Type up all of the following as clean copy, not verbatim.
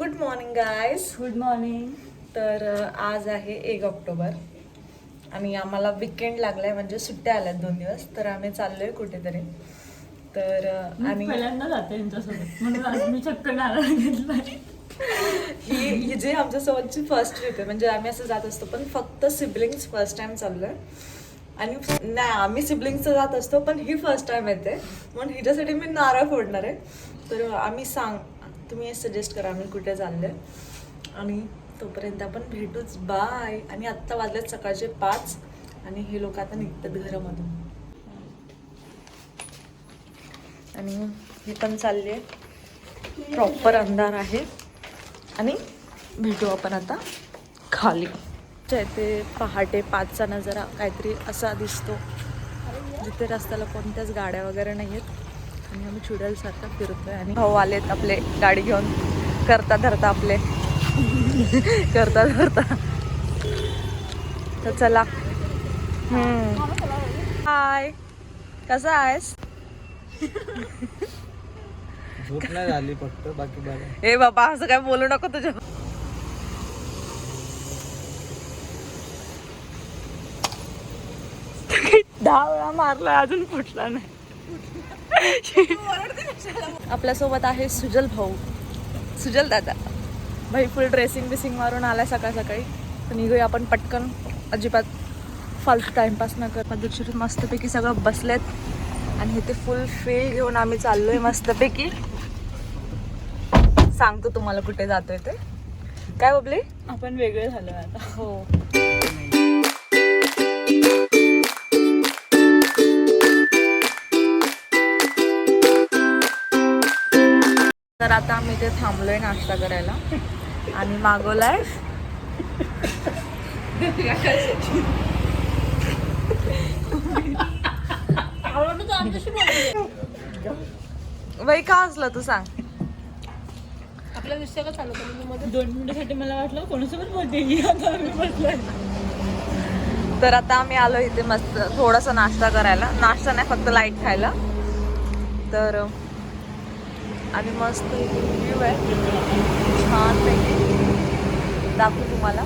Good morning guys. Good morning. तर आज आहे 1 ऑक्टोबर आणि आम्हाला विकेंड लागलाय, म्हणजे सुट्ट्या आल्यात 2 दिवस. तर आम्ही चाललोय कुठेतरी. तर आणि पहिल्यांदा जाते यांच्यासोबत, म्हणून आज मी चक्क नारळ घेतलाय. ही जी आमच्यासोबतची फर्स्ट ट्रिप आहे. म्हणजे आम्ही असं जात असतो पण फक्त सिबलिंग्स फर्स्ट टाइम चाललोय. आणि नाही, आम्ही सिबलिंग्सचं जात असतो पण ही फर्स्ट टाइम येते, म्हणून हिच्यासाठी मी नारळ फोडणार आहे. तर तुम्ही सजेस्ट करा आम्ही कुठे चाललोय. आणि तोपर्यंत आपण भेटूच. बाय. आणि आत्ता वाजलेत सकाळचे 5 आणि हे लोक आता निघतात घरामधून. आणि हे पण चालले, प्रॉपर अंधार आहे. आणि भेटू आपण आता खाली. ते पहाटे 5चा नजारा काहीतरी असा दिसतो, जिथे रस्त्याला कोणत्याच गाड्या वगैरे नाही आहेत. आणि आम्ही चुडेलसारखा फिरतोय. आणि भाऊ आलेत आपले गाडी घेऊन, करता धरता आपले करता धरता. तर चला. हाय, कसा आहेस? झोप नाही झाली फक्त, बाकी बरं. हे बाबा असं काय बोलू नको तुझ्या. दहा वेळा मारला, अजून फुटला नाही. आपल्यासोबत आहे सुजल भाऊ, सुजल दादा. भाई फुल ड्रेसिंग बिसिंग मारून आलाय सकाळ सकाळी. तर निघूया आपण पटकन, अजिबात फालतू टाइमपास न कर. पद्धतशीर मस्तपैकी सगळं बसलेत आणि हे ते फुल फील घेऊन आम्ही चाललोय मस्तपैकी. सांगतो तुम्हाला कुठे जातोय ते. काय बबली? आपण वेगळे झालो आता. हो. तर आता आम्ही इथे थांबलोय नाश्ता करायला आणि मागवलाय बाई. का असलं तू सांग. आपला विषय का चालू करू? 2 मिनिटासाठी मला वाटलं कोणासोबत बोलते. आता आम्ही बसलोय. तर आता आम्ही आलो इथे मस्त थोडासा नाश्ता करायला. नाश्ता नाही, फक्त लाईट खायला. तर आणि मस्त व्ह्यू आहे छान पैकी, दाखवू तुम्हाला.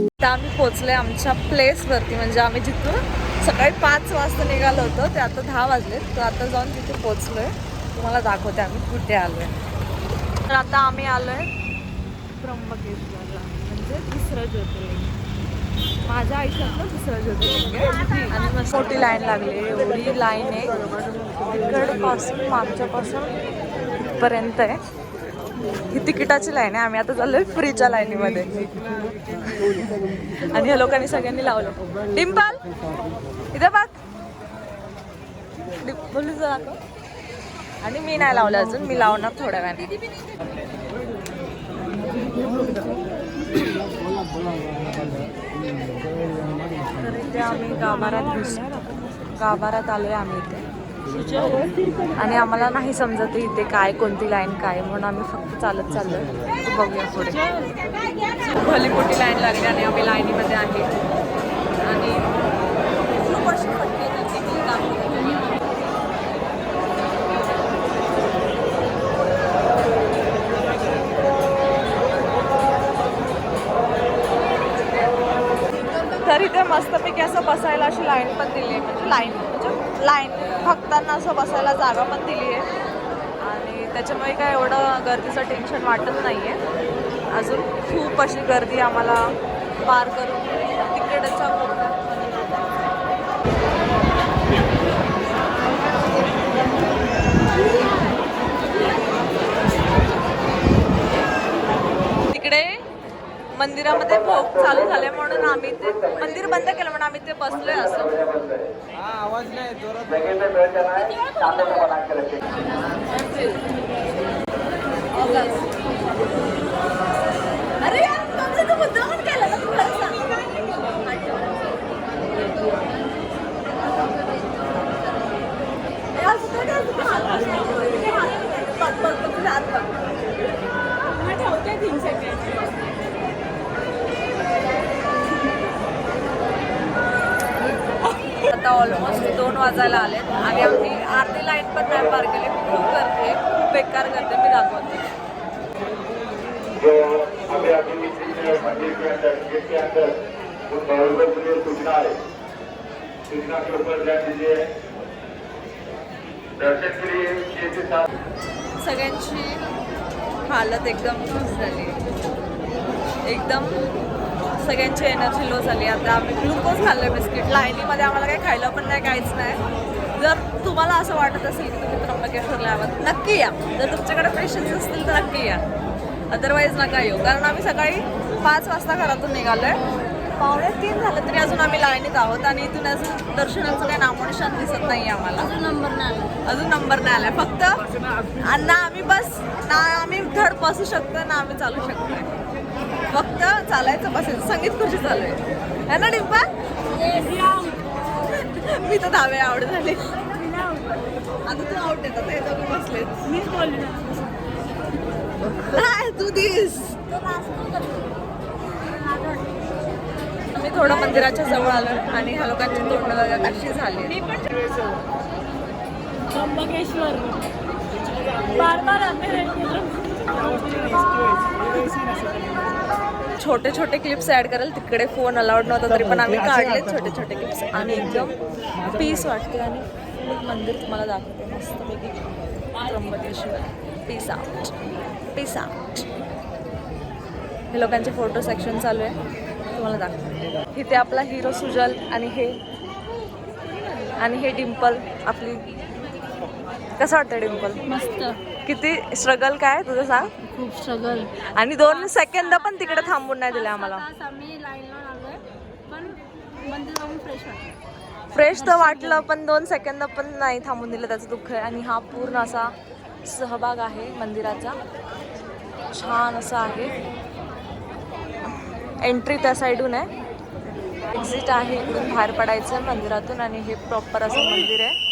आता आम्ही पोचलोय आमच्या प्लेसवरती. म्हणजे आम्ही जिथून सकाळी 5 वाजता निघालो होतो ते आता 10 वाजले. तर आता जाऊन तिथे पोचलोय. तुम्हाला दाखवते आम्ही कुठे आलोय. तर आता आम्ही आलोय त्र्यंबकेश्वरला, म्हणजे 3रं ज्योतिर्लिंग. माझ्या आयुष्यातलं 3रं ज्योतिर्लिंग आहे. आणि मस्त मोठी लाईन लागली, एवढी लाईन आहे तिकडपासून मागच्यापासून इथपर्यंत आहे. ही तिकिटाची लाईन आहे. आम्ही आता चाललोय फ्रीच्या लाईनीमध्ये. आणि ह्या लोकांनी सगळ्यांनी लावलं. डिंपल इथे बघ, बोलू जरा. आणि मी नाही लावलं अजून, मी लावणार थोड्या वेळाने. तर इथे आम्ही गाभारात आलोय आम्ही इथे. आणि आम्हाला नाही समजत इथे काय, कोणती लाईन काय, म्हणून आम्ही फक्त चालत चाललोय. बघूया पुढे. भली मोठी लाईन लागली आणि आम्ही लाईनीमध्ये आहे. आणि खूप अशी फटके जाते की तर इथे मस्तपैकी असं बसायला अशी लाईन पण दिली आहे. म्हणजे लाईन भक्तांना असं बसायला जागा पण दिली आहे. आणि त्याच्यामुळे काय एवढं गर्दीचं टेन्शन वाटत नाही आहे. अजून खूप अशी गर्दी आम्हाला पार करून तिकडचा तिकडे मंदिरामध्ये भोग चालू झाले, म्हणून आम्ही ते मंदिर बंद केलं म्हणून आम्ही ते बसलोय असं. आवाज नाही जोरात. अरे यार, मुद्दामच केलं ना तू. हात बघ. ठेवते 3 सेकंड. आता ऑलमोस्ट 2 वाजायला आले आणि आम्ही अर्धी लाईन पण नाही पार केली. खूप गर्दी आहे, खूप बेकार गर्दी. मी दाखवते. जो अभी अभी मंदिर के अंदर गेट के अंदर उन भाइयों के लिए सूचना है, सूचना के ऊपर ध्यान दीजिए. दर्शन के लिए 6 से 7 सगळ्यांची हालत एकदम खुश झाली. एकदम सगळ्यांची एनर्जी लो झाली. आता आम्ही ग्लुकोज खाल्लं बिस्किट. लाईनीमध्ये आम्हाला काही खायला पण नाही, काहीच नाही. जर तुम्हाला असं वाटत असेल की तुम्ही त्र्यंबकेश्वरला यावं, नक्की या. जर तुमच्याकडे पेशन्स असतील तर नक्की या, अदरवाईज नका येऊ. कारण आम्ही सकाळी 5 वाजता घरातून निघालोय. 2:45 झालं तरी अजून आम्ही लाईनीत आहोत आणि इथून अजून दर्शनाचं काही नामोनिशान दिसत नाही आम्हाला. अजून नंबर नाही आला. फक्त ना आम्ही बस ना आम्ही धड बसू शकतो ना आम्ही चालू शकतो. फक्त चालायचं बसायचं. संगीत खुर्ची चालू आहे ना डिंपा? मी तर 10 वेळा आवड झाली. आता तू आउट येतात हे दोघं बसले. मीच बोलली ना. तू दिस. मी थोडं मंदिराच्या जवळ आलो आणि ह्या लोकांची तोंड वगैरे कशी झाली. त्र्यंबकेश्वर बार आते छोटे छोटे क्लिप्स ऍड करेल. तिकडे फोन अलाउड नव्हता तरी पण आम्ही काढले छोटे छोटे क्लिप्स आणि एकदम पीस वाटते. आणि मंदिर तुम्हाला दाखवते मस्तपैकी. Trimbakeshwar. Peace out, peace out. हे लोकांचे फोटो सेक्शन चालू आहे, तुम्हाला दाखवते. इथे आपला हिरो सुजल आणि हे डिम्पल आपली. कसं वाटतं डिम्पल? मस्त. किती स्ट्रगल काय तुझं सांग. खूप स्ट्रगल. आणि 2 सेकंद पण तिकडे थांबून नाही दिले आम्हाला. आम्ही लाईनला आलोय पण मंदिर जाऊन फ्रेश वाटतं. फ्रेश तर वाटलं पण 2 सेकंद पण नाही थांबून दिलं. त्याचं दुःख आहे. आणि हा पूर्ण असा सहभाग आहे मंदिराचा. छान असा आहे. एंट्री त्या साईडून आहे, एक्झिट आहे इकडून बाहेर पडायचं मंदिरातून. आणि हे प्रॉपर असं मंदिर आहे.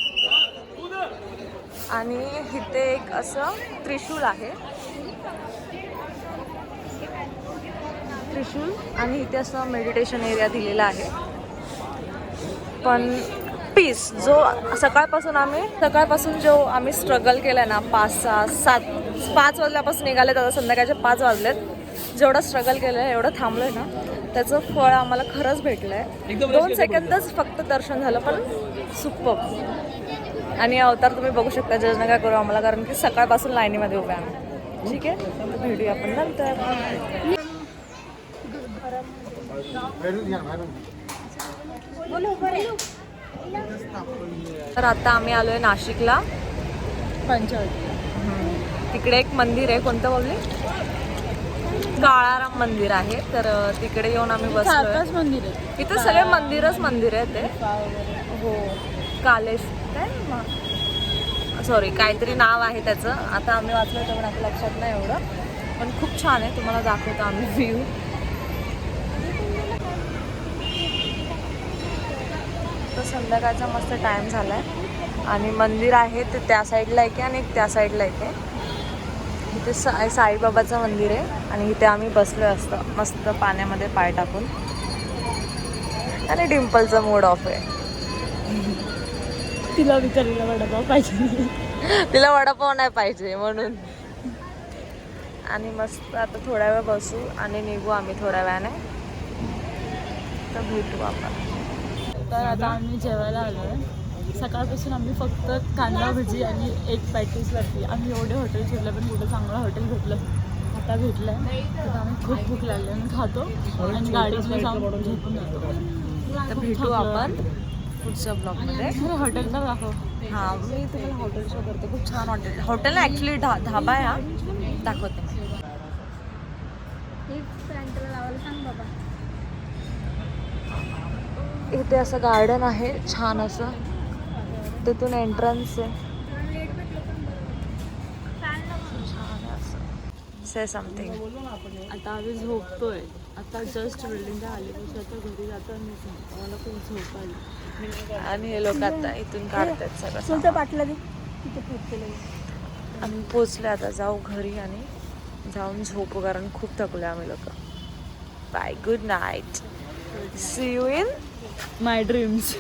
आणि इथे एक असं त्रिशूल आहे, त्रिशूल. आणि इथे असं मेडिटेशन एरिया दिलेला आहे. पण पीस जो सकाळपासून जो आम्ही स्ट्रगल केलं ना, 5 वाजल्यापासून निघाले तर संध्याकाळचे 5 वाजलेत. जेवढं स्ट्रगल केलं आहे, एवढं थांबलोय ना, त्याचं फळ आम्हाला खरंच भेटलं आहे. 2 सेकंदच फक्त दर्शन झालं पण सुपर. आणि अवतार तुम्ही बघू शकता. जज नका करू आम्हाला, कारण की सकाळपासून लाईनीमध्ये उभे आम्ही. ठीक आहे, तर भेटूया आपण नंतर. तर आता आम्ही आलोय नाशिकला. तिकडे एक मंदिर आहे. कोणतं बोलले? काळाराम मंदिर आहे. तर तिकडे येऊन आम्ही बसलोय. मंदिर आहे इथं सगळे मंदिर आहे ते. हो, कालेश काय सॉरी काहीतरी नाव आहे त्याचं. आता आम्ही वाचलं होतं पण आपल्या लक्षात नाही एवढं. पण खूप छान आहे, तुम्हाला दाखवतो आम्ही व्ह्यू. तर संध्याकाळचा मस्त टाईम झाला आहे. आणि मंदिर आहे ते त्या साईडला एक आहे आणि एक त्या साईडला एक आहे. इथे साईबाबाचं मंदिर आहे आणि इथे आम्ही बसलो असतो मस्त पाण्यामध्ये पाय टाकून. आणि डिम्पलचा मूड ऑफ आहे. तिला विचारलेला वडापाव पाहिजे. तिला वडापाव नाही पाहिजे म्हणून. आणि मस्त आता थोड्या वेळ बसू आणि निघू आम्ही थोड्या वेळाने. तर भेटू आपण. तर आता आम्ही जेवायला आलो आहे. सकाळपासून आम्ही फक्त कांदा भजी आणि एक पॅटीसवरती आम्ही एवढे हॉटेल शोधले पण कुठं चांगलं हॉटेल भेटलं. आता भेटलं आहे. आता आम्ही खूप भूक लागली आणि खातो आणि गाडीतून जाऊन झोपून जातो. तर भेटू आपण पुढच्या ब्लॉगमध्ये. हॉटेल तर दाखव. हां, मी तुम्हाला हॉटेल शो करते. खूप छान हॉटेल ना ॲक्च्युली धाबा आहे हा. दाखवते. इथे असं गार्डन आहे छान असं. तिथून एंट्रन्स आहे. से समथिंग. आता आम्ही झोपतोय. आता जस्ट बिल्डिंगला आल्यापासून आता घरी जातो आणि झोपतो. मला खूप झोप आली. आणि हे लोक आता इथून काढतात सगळं. पाटला दे तिथे आम्ही पोचले, आता जाऊ घरी आणि जाऊन झोपू कारण खूप थकले आम्ही लोक. Bye, good night, see you in my dreams.